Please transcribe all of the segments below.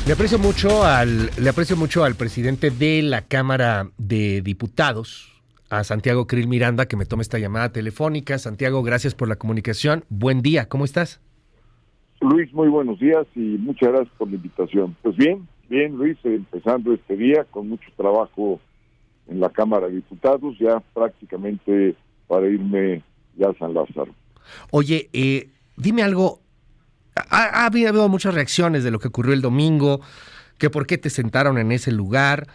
Le aprecio mucho al presidente de la Cámara de Diputados, a Santiago Krill Miranda, que me tome esta llamada telefónica. Santiago, gracias por la comunicación. Buen día, ¿cómo estás? Luis, muy buenos días y muchas gracias por la invitación. Pues bien, Luis, empezando este día con mucho trabajo en la Cámara de Diputados, ya prácticamente para irme ya a San Lázaro. Oye, dime algo. Ha habido muchas reacciones de lo que ocurrió el domingo, que por qué te sentaron en ese lugar,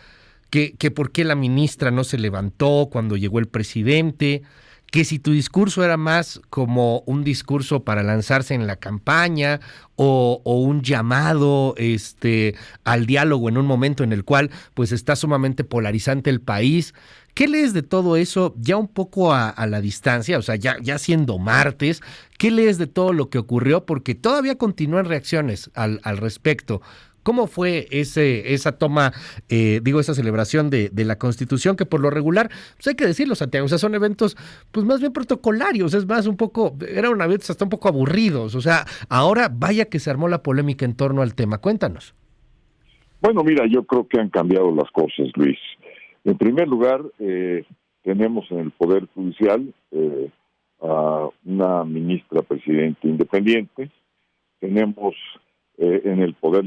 que por qué la ministra no se levantó cuando llegó el presidente, que si tu discurso era más como un discurso para lanzarse en la campaña o un llamado al diálogo en un momento en el cual pues está sumamente polarizante el país. ¿Qué lees de todo eso ya un poco a la distancia? O sea, ya siendo martes, ¿qué lees de todo lo que ocurrió? Porque todavía continúan reacciones al respecto. ¿Cómo fue esa toma, esa celebración de la Constitución, que por lo regular, pues hay que decirlo, Santiago, o sea, son eventos pues más bien protocolarios, es más eran eventos hasta un poco aburridos, o sea, ahora vaya que se armó la polémica en torno al tema, cuéntanos. Bueno, mira, yo creo que han cambiado las cosas, Luis. En primer lugar, tenemos en el Poder Judicial a una ministra presidenta independiente, tenemos en el Poder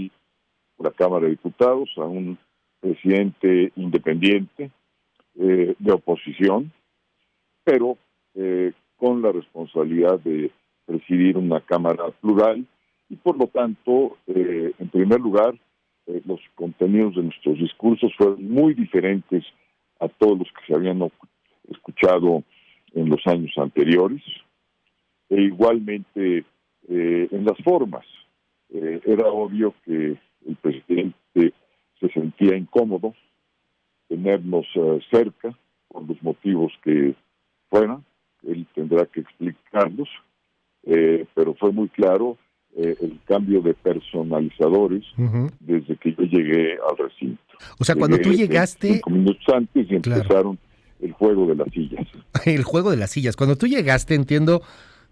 la Cámara de Diputados a un presidente independiente de oposición, pero con la responsabilidad de presidir una Cámara plural y por lo tanto, en primer lugar, los contenidos de nuestros discursos fueron muy diferentes a todos los que se habían escuchado en los años anteriores, e igualmente en las formas. Era obvio que el presidente se sentía incómodo tenernos cerca por los motivos que fueran. Él tendrá que explicarlos, pero fue muy claro el cambio de personalizadores desde que yo llegué al recinto. O sea, cuando tú llegaste... 5 minutos antes y claro, empezaron el juego de las sillas. El juego de las sillas. Cuando tú llegaste, entiendo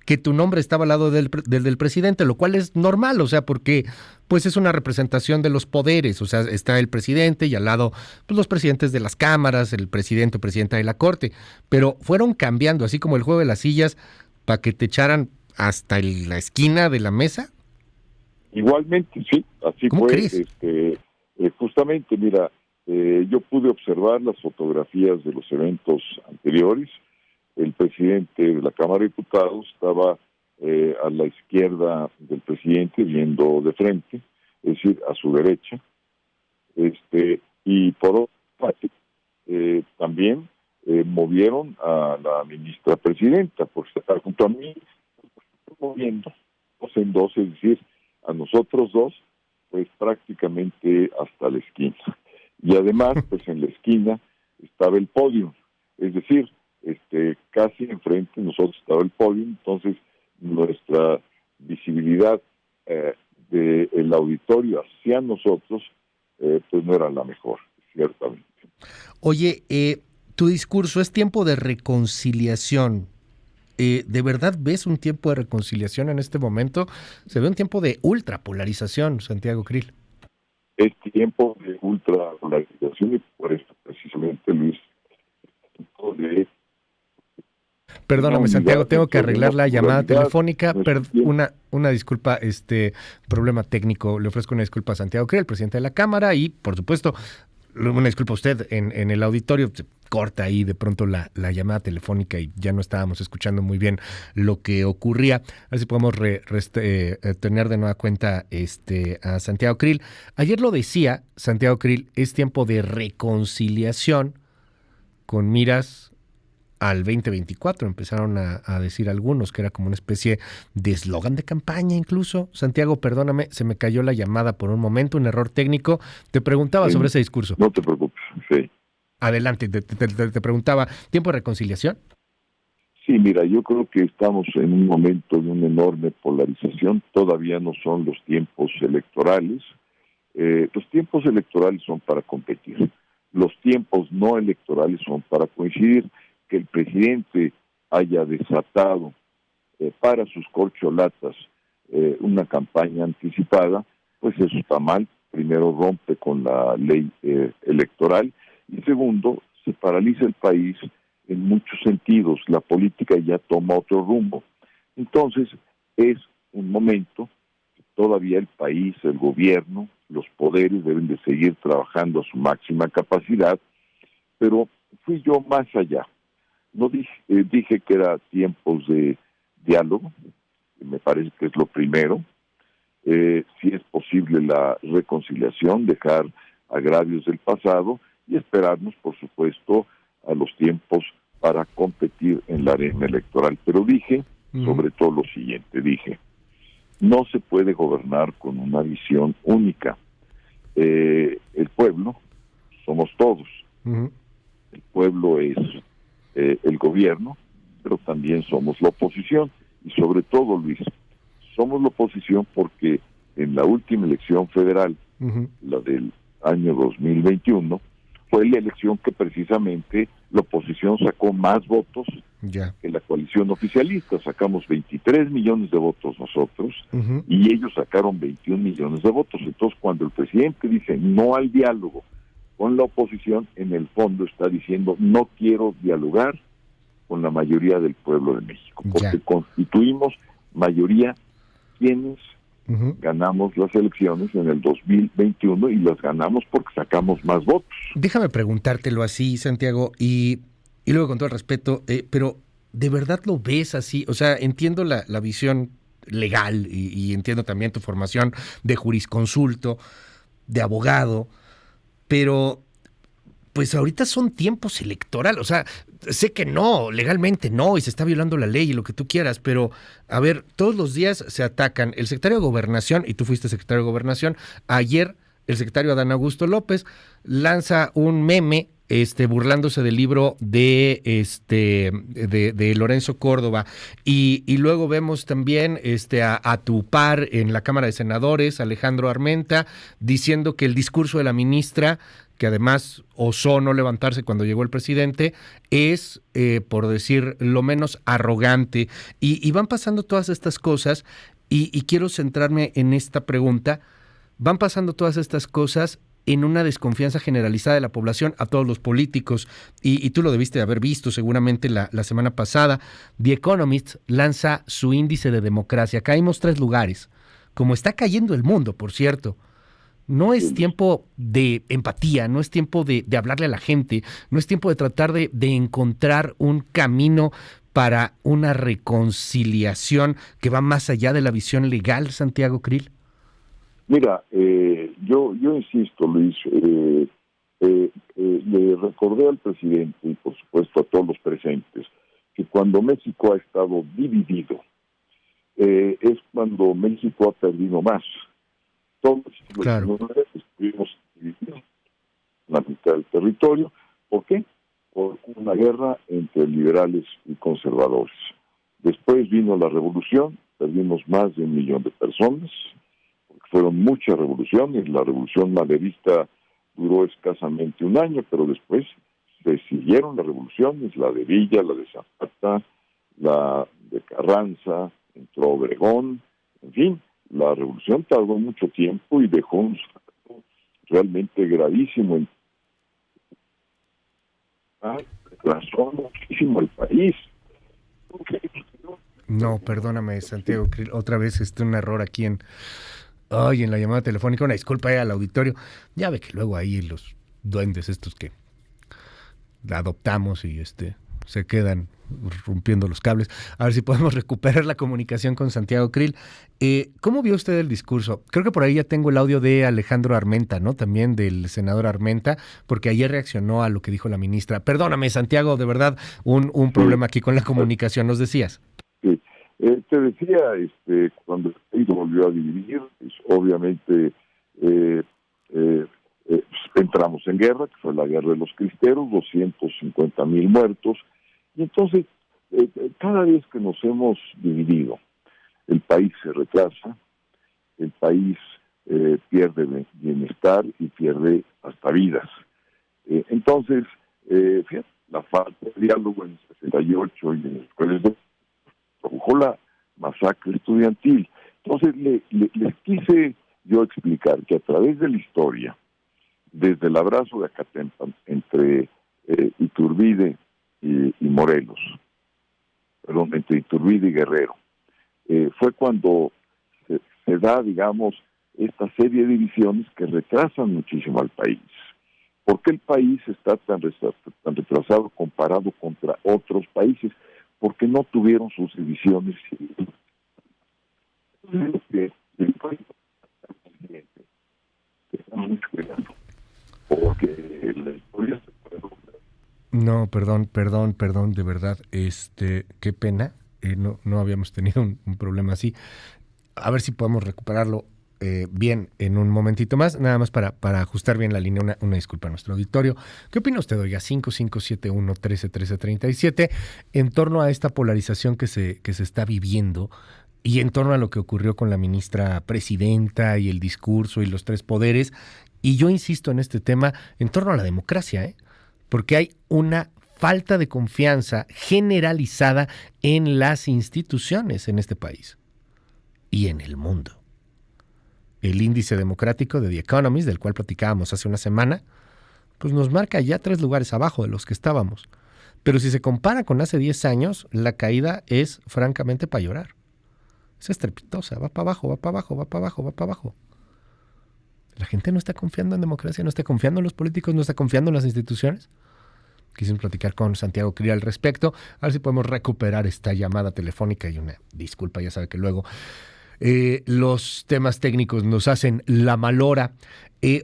que tu nombre estaba al lado del presidente, lo cual es normal, o sea, porque pues es una representación de los poderes, o sea, está el presidente y al lado pues los presidentes de las cámaras, el presidente o presidenta de la Corte, pero fueron cambiando, así como el juego de las sillas, para que te echaran hasta la esquina de la mesa. Igualmente, sí, así ¿Cómo fue. crees? Justamente, mira, yo pude observar las fotografías de los eventos anteriores. El presidente de la Cámara de Diputados estaba a la izquierda del presidente, viendo de frente, es decir, a su derecha. Y por otra parte, también movieron a la ministra presidenta, por estar junto a mí, moviendo dos en dos, es decir, a nosotros dos, pues prácticamente hasta la esquina. Y además, pues en la esquina estaba el podio, es decir, casi enfrente de nosotros estaba el podio, entonces nuestra visibilidad del auditorio hacia nosotros, pues no era la mejor, ciertamente. Oye, tu discurso es tiempo de reconciliación. ¿De verdad ves un tiempo de reconciliación en este momento? Se ve un tiempo de ultrapolarización, Santiago Krill. Es tiempo de ultrapolarización y por eso precisamente, Luis, de... Perdóname, Santiago, tengo que arreglar la llamada telefónica. Una disculpa, problema técnico. Le ofrezco una disculpa a Santiago Krill, el presidente de la Cámara, y por supuesto, una disculpa a usted en el auditorio. Se corta ahí de pronto la llamada telefónica y ya no estábamos escuchando muy bien lo que ocurría. A ver si podemos tener de nueva cuenta a Santiago Krill. Ayer lo decía Santiago Krill, es tiempo de reconciliación con miras al 2024, empezaron a decir algunos que era como una especie de eslogan de campaña incluso. Santiago, perdóname, se me cayó la llamada por un momento, un error técnico. Te preguntaba sobre ese discurso. No te preocupes, sí. Adelante, te preguntaba, ¿tiempo de reconciliación? Sí, mira, yo creo que estamos en un momento de una enorme polarización, todavía no son los tiempos electorales. Los tiempos electorales son para competir, los tiempos no electorales son para coincidir. Que el presidente haya desatado para sus corcholatas una campaña anticipada, pues eso está mal, primero rompe con la ley electoral y segundo, se paraliza el país en muchos sentidos. La política ya toma otro rumbo. Entonces, es un momento que todavía el país, el gobierno, los poderes deben de seguir trabajando a su máxima capacidad, pero fui yo más allá. No dije que era tiempos de diálogo, me parece que es lo primero. Si es posible la reconciliación, dejar agravios del pasado y esperarnos, por supuesto, a los tiempos para competir en la arena electoral. Pero dije, sobre todo lo siguiente, no se puede gobernar con una visión única. El pueblo somos todos. El pueblo es el gobierno, pero también somos la oposición. Y sobre todo, Luis, somos la oposición porque en la última elección federal, la del año 2021, fue la elección que precisamente la oposición sacó más votos que la coalición oficialista. Sacamos 23 millones de votos nosotros y ellos sacaron 21 millones de votos. Entonces, cuando el presidente dice no al diálogo con la oposición, en el fondo está diciendo no quiero dialogar con la mayoría del pueblo de México, porque constituimos mayoría quienes ganamos las elecciones en el 2021 y las ganamos porque sacamos más votos. Déjame preguntártelo así, Santiago, y luego con todo el respeto, pero ¿de verdad lo ves así? O sea, entiendo la visión legal y entiendo también tu formación de jurisconsulto, de abogado, pero pues ahorita son tiempos electorales, o sea, sé que no, legalmente no, y se está violando la ley y lo que tú quieras, pero a ver, todos los días se atacan. El secretario de Gobernación, y tú fuiste secretario de Gobernación, ayer el secretario Adán Augusto López lanza un meme burlándose del libro de Lorenzo Córdoba, y luego vemos también a tu par en la Cámara de Senadores, Alejandro Armenta, diciendo que el discurso de la ministra, que además osó no levantarse cuando llegó el presidente, es, por decir lo menos, arrogante. Y van pasando todas estas cosas, y quiero centrarme en esta pregunta. Van pasando todas estas cosas en una desconfianza generalizada de la población a todos los políticos, y tú lo debiste haber visto seguramente la semana pasada. The Economist lanza su índice de democracia. Caímos 3 lugares, como está cayendo el mundo, por cierto. No es tiempo de empatía, no es tiempo de hablarle a la gente, no es tiempo de tratar de encontrar un camino para una reconciliación que va más allá de la visión legal, Santiago Krill. Mira, yo insisto, Luis, le recordé al presidente y por supuesto a todos los presentes que cuando México ha estado dividido, es cuando México ha perdido más. Todos los estuvimos divididos la mitad del territorio. ¿Por qué? Por una guerra entre liberales y conservadores. Después vino la revolución, perdimos más de 1 millón de personas, porque fueron muchas revoluciones. La revolución maderista duró escasamente 1 año, pero después se siguieron las revoluciones, la de Villa, la de Zapata, la de Carranza, entró Obregón, en fin. La revolución tardó mucho tiempo y dejó un saldo realmente gravísimo. Retrasó muchísimo el país. No, perdóname, Santiago, otra vez un error aquí en la llamada telefónica. Una disculpa al auditorio. Ya ve que luego ahí los duendes estos que adoptamos y se quedan rompiendo los cables. A ver si podemos recuperar la comunicación con Santiago Krill. ¿Cómo vio usted el discurso? Creo que por ahí ya tengo el audio de Alejandro Armenta, ¿no? También del senador Armenta, porque ayer reaccionó a lo que dijo la ministra. Perdóname, Santiago, de verdad, un problema aquí con la comunicación, nos decías. Sí, te decía, cuando el país volvió a dividir, pues, obviamente entramos en guerra, que fue la guerra de los cristeros, 250,000 muertos, y entonces cada vez que nos hemos dividido, el país se retrasa, el país pierde bienestar y pierde hasta vidas. Entonces, fíjate, la falta de diálogo en el 68 y en el produjo la masacre estudiantil. Entonces les quise yo explicar que a través de la historia, desde el abrazo de Acatempan entre Iturbide y Morelos, perdón, entre Iturbide y Guerrero, fue cuando se da, digamos, esta serie de divisiones que retrasan muchísimo al país. ¿Por qué el país está tan retrasado comparado contra otros países? Porque no tuvieron sus divisiones civiles. Mucho cuidado, porque la historia se puede... No, perdón, de verdad, qué pena, no habíamos tenido un problema así. A ver si podemos recuperarlo bien en un momentito más, nada más para ajustar bien la línea, una disculpa a nuestro auditorio. ¿Qué opina usted, oiga? 5571-131337, en torno a esta polarización que se está viviendo y en torno a lo que ocurrió con la ministra presidenta y el discurso y los tres poderes. Y yo insisto en este tema en torno a la democracia, porque hay una falta de confianza generalizada en las instituciones en este país y en el mundo. El índice democrático de The Economist, del cual platicábamos hace una semana, pues nos marca ya 3 lugares abajo de los que estábamos. Pero si se compara con hace 10 años, la caída es francamente para llorar. Es estrepitosa, va para abajo, va para abajo, va para abajo, va para abajo. La gente no está confiando en democracia, no está confiando en los políticos, no está confiando en las instituciones. Quisimos platicar con Santiago Krill al respecto, a ver si podemos recuperar esta llamada telefónica. Y una disculpa, ya sabe que luego los temas técnicos nos hacen la malhora.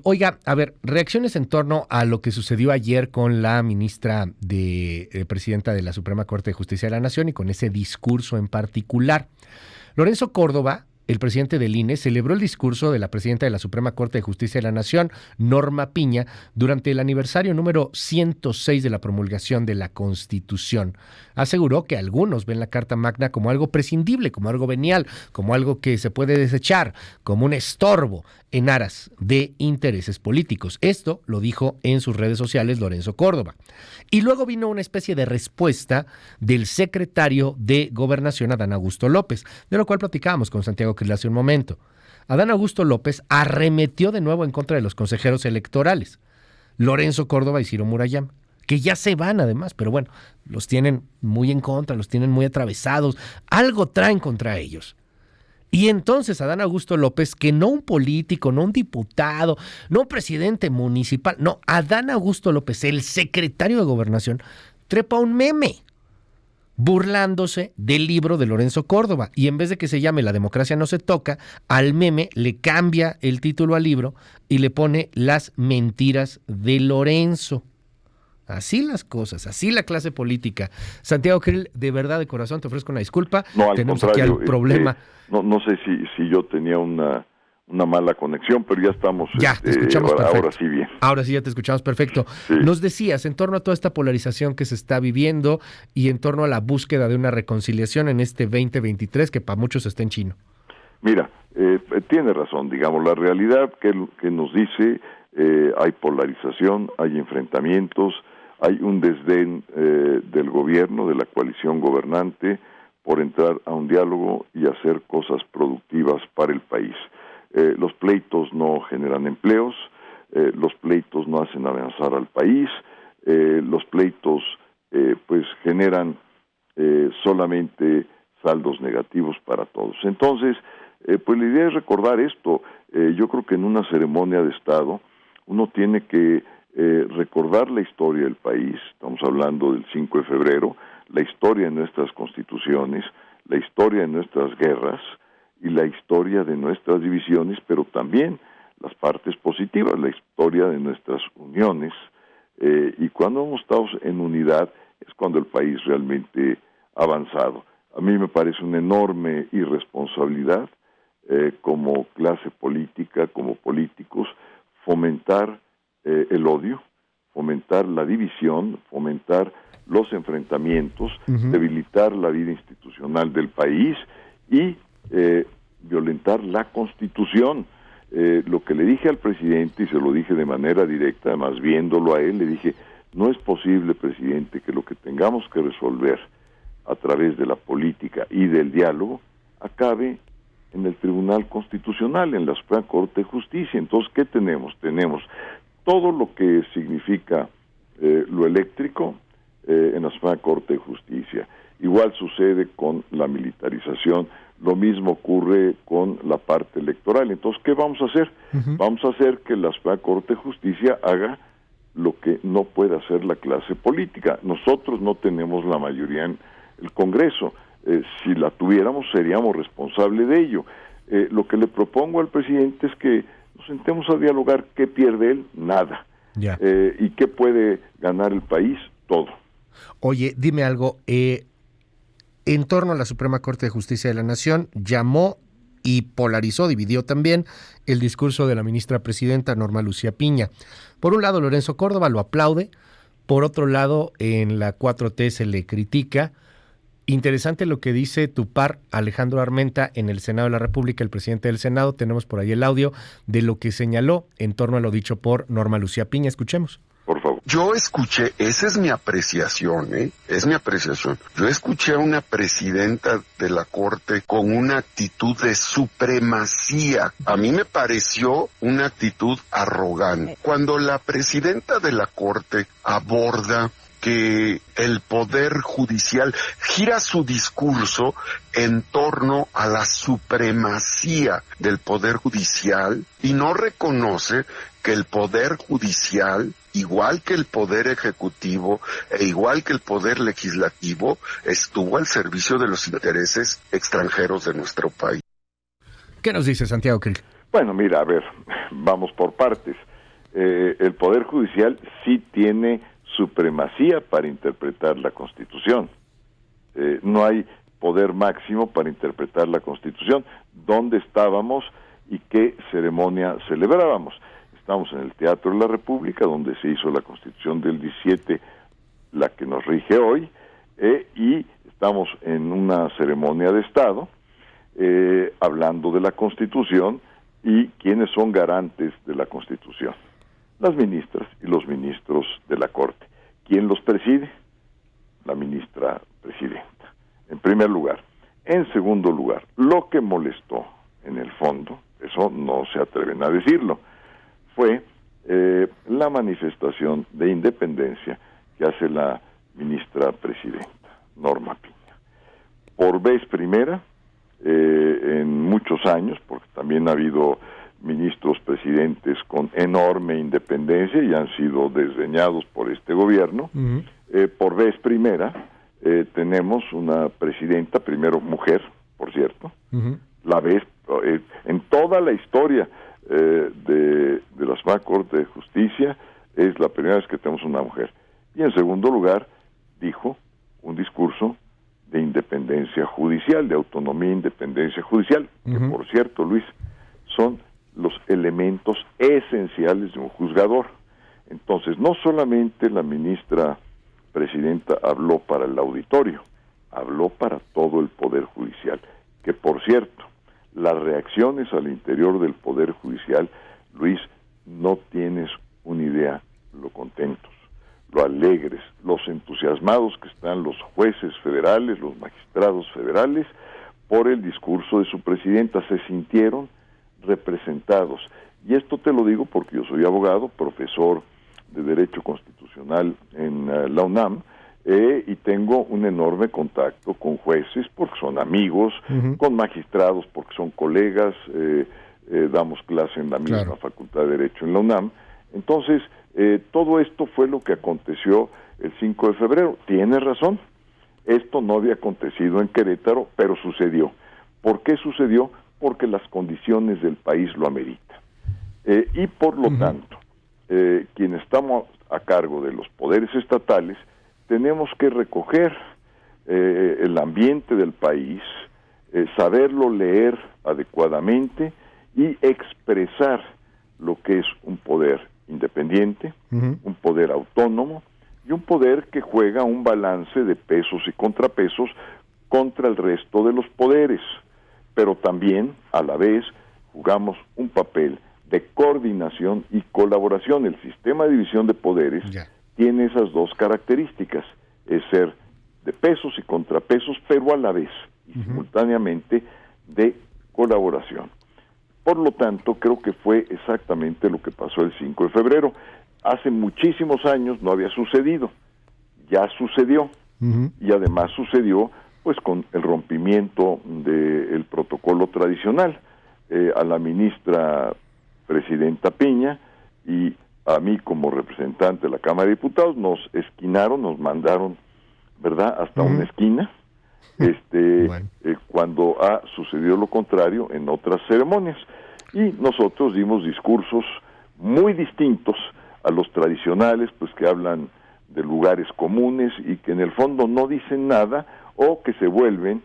Oiga, a ver, reacciones en torno a lo que sucedió ayer con la ministra presidenta de la Suprema Corte de Justicia de la Nación y con ese discurso en particular. Lorenzo Córdoba, el presidente del INE, celebró el discurso de la presidenta de la Suprema Corte de Justicia de la Nación, Norma Piña, durante el aniversario número 106 de la promulgación de la Constitución. Aseguró que algunos ven la Carta Magna como algo prescindible, como algo venial, como algo que se puede desechar, como un estorbo en aras de intereses políticos. Esto lo dijo en sus redes sociales Lorenzo Córdoba. Y luego vino una especie de respuesta del secretario de Gobernación, Adán Augusto López, de lo cual platicábamos con Santiago Krill hace un momento. Adán Augusto López arremetió de nuevo en contra de los consejeros electorales, Lorenzo Córdoba y Ciro Murayama, que ya se van además, pero bueno, los tienen muy en contra, los tienen muy atravesados, algo traen contra ellos. Y entonces Adán Augusto López, que no un político, no un diputado, no un presidente municipal, no, Adán Augusto López, el secretario de Gobernación, trepa un meme burlándose del libro de Lorenzo Córdoba. Y en vez de que se llame La democracia no se toca, al meme le cambia el título al libro y le pone Las mentiras de Lorenzo. Así las cosas, así la clase política. Santiago Krill, de verdad, de corazón, te ofrezco una disculpa. No, tenemos aquí el problema. No sé si yo tenía una mala conexión, pero ya estamos. Ya, te escuchamos perfecto. Ahora sí bien. Ahora sí ya te escuchamos perfecto. Sí. Nos decías, en torno a toda esta polarización que se está viviendo y en torno a la búsqueda de una reconciliación en este 2023 que para muchos está en chino. Mira, tiene razón, digamos, la realidad que nos dice, hay polarización, hay enfrentamientos, hay un desdén del gobierno, de la coalición gobernante, por entrar a un diálogo y hacer cosas productivas para el país. Los pleitos no generan empleos, los pleitos no hacen avanzar al país, los pleitos pues generan solamente saldos negativos para todos. Entonces, pues la idea es recordar esto. Yo creo que en una ceremonia de Estado uno tiene que recordar la historia del país. Estamos hablando del 5 de febrero, la historia de nuestras constituciones, la historia de nuestras guerras y la historia de nuestras divisiones, pero también las partes positivas, la historia de nuestras uniones. Y cuando hemos estado en unidad es cuando el país realmente ha avanzado. A mí me parece una enorme irresponsabilidad como clase política, como políticos, fomentar el odio, fomentar la división, fomentar los enfrentamientos, debilitar la vida institucional del país y violentar la Constitución. Lo que le dije al presidente, y se lo dije de manera directa, además viéndolo a él, le dije, no es posible, presidente, que lo que tengamos que resolver a través de la política y del diálogo acabe en el Tribunal Constitucional, en la Suprema Corte de Justicia. Entonces, ¿qué tenemos? Tenemos todo lo que significa lo eléctrico en la Suprema Corte de Justicia. Igual sucede con la militarización, lo mismo ocurre con la parte electoral. Entonces, ¿qué vamos a hacer? Vamos a hacer que la Suprema Corte de Justicia haga lo que no puede hacer la clase política. Nosotros no tenemos la mayoría en el Congreso. Si la tuviéramos, seríamos responsables de ello. Lo que le propongo al presidente es que nos sentemos a dialogar. ¿Qué pierde él? Nada. Ya. ¿Y qué puede ganar el país? Todo. Oye, dime algo. En torno a la Suprema Corte de Justicia de la Nación, llamó y polarizó, dividió también el discurso de la ministra presidenta Norma Lucía Piña. Por un lado, Lorenzo Córdoba lo aplaude, por otro lado, en la 4T se le critica. Interesante lo que dice tu par Alejandro Armenta en el Senado de la República, el presidente del Senado. Tenemos por ahí el audio de lo que señaló en torno a lo dicho por Norma Lucía Piña. Escuchemos. Por favor. Yo escuché, esa es mi apreciación, es mi apreciación. Yo escuché a una presidenta de la Corte con una actitud de supremacía. A mí me pareció una actitud arrogante. Cuando la presidenta de la Corte aborda que el Poder Judicial gira su discurso en torno a la supremacía del Poder Judicial y no reconoce que el Poder Judicial, igual que el Poder Ejecutivo e igual que el Poder Legislativo, estuvo al servicio de los intereses extranjeros de nuestro país. ¿Qué nos dice Santiago Krill? Bueno, mira, a ver, vamos por partes. El Poder Judicial sí tiene supremacía para interpretar la Constitución. No hay poder máximo para interpretar la Constitución. ¿Dónde estábamos y qué ceremonia celebrábamos? Estamos en el Teatro de la República, donde se hizo la Constitución del 17, la que nos rige hoy, y estamos en una ceremonia de Estado, hablando de la Constitución y quiénes son garantes de la Constitución. Las ministras y los ministros de la Corte. ¿Quién los preside? La ministra presidenta, en primer lugar. En segundo lugar, lo que molestó, en el fondo, eso no se atreven a decirlo, fue la manifestación de independencia que hace la ministra presidenta, Norma Piña. Por vez primera, en muchos años, porque también ha habido ministros presidentes con enorme independencia y han sido desdeñados por este gobierno. Por vez primera tenemos una presidenta, primero mujer, por cierto, la vez en toda la historia de la Suprema Corte de Justicia es la primera vez que tenemos una mujer. Y en segundo lugar dijo un discurso de independencia judicial, de autonomía e independencia judicial, que por cierto, Luis, son los elementos esenciales de un juzgador. Entonces, no solamente la ministra presidenta habló para el auditorio, habló para todo el Poder Judicial, que por cierto, las reacciones al interior del Poder Judicial, Luis, no tienes una idea lo contentos, lo alegres, los entusiasmados que están los jueces federales, los magistrados federales, por el discurso de su presidenta. Se sintieron representados. Y esto te lo digo porque yo soy abogado, profesor de Derecho Constitucional en la UNAM, y tengo un enorme contacto con jueces porque son amigos, con magistrados porque son colegas, damos clase en la misma Facultad de Derecho en la UNAM. Entonces, todo esto fue lo que aconteció el 5 de febrero. Tienes razón, esto no había acontecido en Querétaro, pero sucedió. ¿Por qué sucedió? Porque las condiciones del país lo ameritan. Y por lo tanto, quienes estamos a cargo de los poderes estatales, tenemos que recoger el ambiente del país, saberlo leer adecuadamente y expresar lo que es un poder independiente, un poder autónomo y un poder que juega un balance de pesos y contrapesos contra el resto de los poderes, pero también a la vez jugamos un papel de coordinación y colaboración. El sistema de división de poderes tiene esas dos características, es ser de pesos y contrapesos, pero a la vez y simultáneamente de colaboración. Por lo tanto, creo que fue exactamente lo que pasó el 5 de febrero. Hace muchísimos años no había sucedido, ya sucedió, y además sucedió pues con el rompimiento del protocolo tradicional. A la ministra presidenta Piña y a mí como representante de la Cámara de Diputados nos esquinaron, nos mandaron, ¿verdad?, hasta una esquina, bueno. Cuando ha sucedido lo contrario en otras ceremonias. Y nosotros dimos discursos muy distintos a los tradicionales, pues que hablan de lugares comunes y que en el fondo no dicen nada o que se vuelven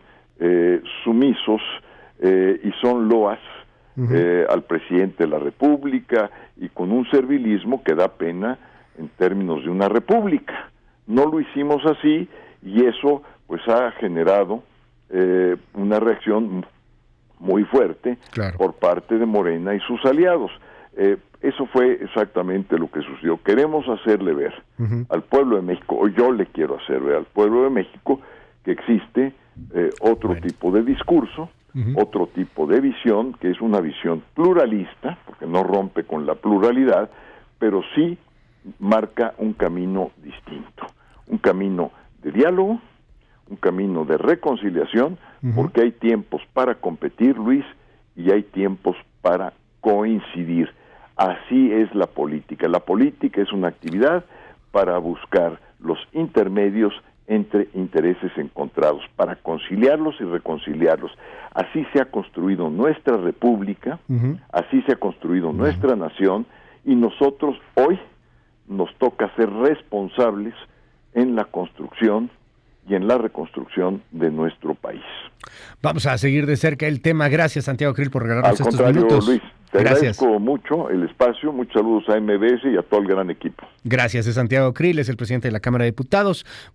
sumisos y son loas al presidente de la República y con un servilismo que da pena en términos de una república. No lo hicimos así y eso pues ha generado una reacción muy fuerte, claro, por parte de Morena y sus aliados. Eso fue exactamente lo que sucedió. Queremos hacerle ver al pueblo de México, o yo le quiero hacer ver al pueblo de México, que existe otro tipo de discurso, otro tipo de visión, que es una visión pluralista, porque no rompe con la pluralidad, pero sí marca un camino distinto, un camino de diálogo, un camino de reconciliación, porque hay tiempos para competir, Luis, y hay tiempos para coincidir. Así es la política. La política es una actividad para buscar los intermedios entre intereses encontrados, para conciliarlos y reconciliarlos. Así se ha construido nuestra república, así se ha construido nuestra nación, y nosotros hoy nos toca ser responsables en la construcción y en la reconstrucción de nuestro país. Vamos a seguir de cerca el tema. Gracias, Santiago Krill, por regalarnos estos minutos. Al contrario, Luis, te agradezco mucho el espacio. Muchos saludos a MBS y a todo el gran equipo. Gracias, es Santiago Krill, es el presidente de la Cámara de Diputados.